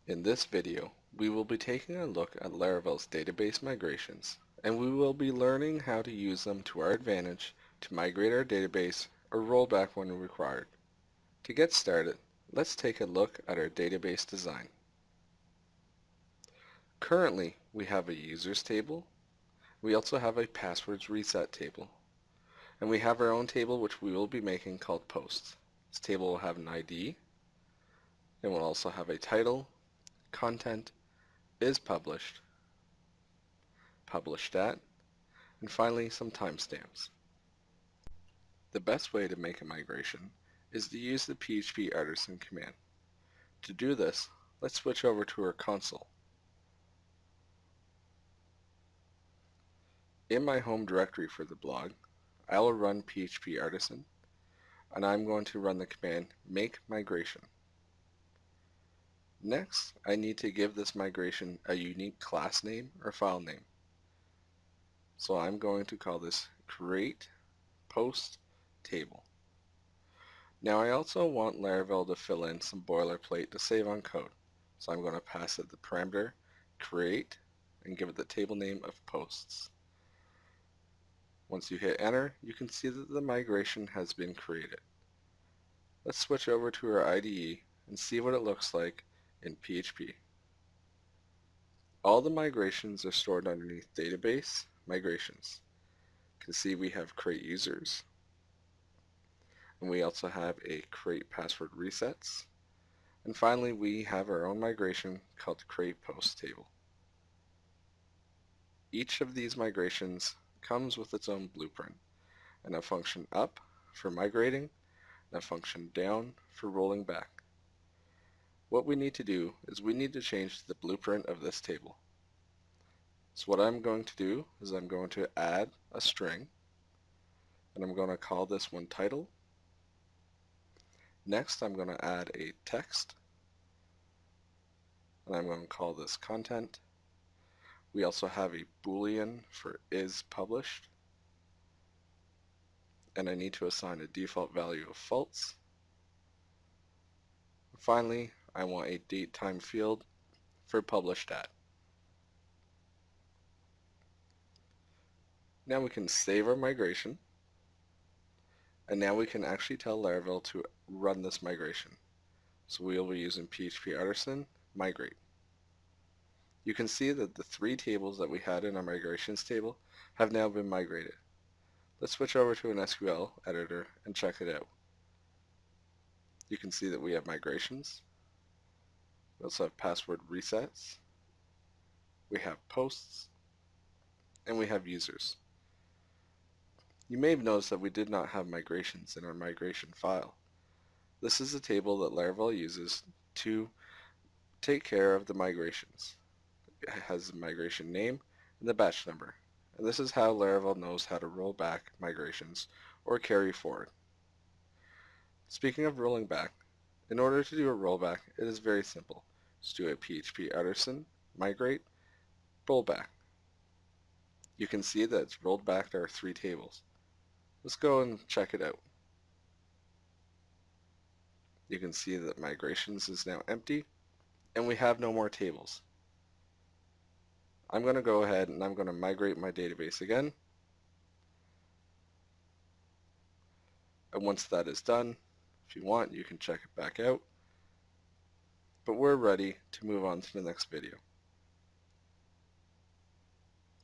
In this video, we will be taking a look at Laravel's database migrations, and we will be learning how to use them to our advantage to migrate our database or roll back when required. To get started, let's take a look at our database design. Currently, we have a users table. We also have a passwords reset table. And we have our own table which we will be making called posts. This table will have an ID. It will also have a title, content, is published, published at, and finally some timestamps. The best way to make a migration is to use the PHP artisan command. To do this, let's switch over to our console. In my home directory for the blog, I will run PHP artisan, and I'm going to run the command make migration. Next, I need to give this migration a unique class name or file name. So I'm going to call this create post table. Now I also want Laravel to fill in some boilerplate to save on code. So I'm going to pass it the parameter create and give it the table name of posts. Once you hit enter, you can see that the migration has been created. Let's switch over to our IDE and see what it looks like in PHP. All the migrations are stored underneath database migrations. You can see we have create users, and we also have a create password resets, and finally we have our own migration called create post table. Each of these migrations comes with its own blueprint, and a function up for migrating and a function down for rolling back. What we need to do is we need to change the blueprint of this table. So what I'm going to do is I'm going to add a string, and I'm going to call this one title. Next I'm going to add a text, and I'm going to call this content. We also have a boolean for is published, and I need to assign a default value of false. Finally, I want a date time field for published at. Now we can save our migration, and now we can actually tell Laravel to run this migration. So we will be using PHP artisan migrate. You can see that the three tables that we had in our migrations table have now been migrated. Let's switch over to an SQL editor and check it out. You can see that we have migrations. We also have password resets. We have posts, and we have users. You may have noticed that we did not have migrations in our migration file. This is a table that Laravel uses to take care of the migrations. It has the migration name and the batch number. And this is how Laravel knows how to roll back migrations or carry forward. Speaking of rolling back, in order to do a rollback, it is very simple. Just do a PHP artisan migrate rollback. You can see that it's rolled back our three tables. Let's go and check it out. You can see that migrations is now empty, and we have no more tables. I'm going to go ahead and I'm going to migrate my database again. And once that is done, if you want, you can check it back out. But we're ready to move on to the next video.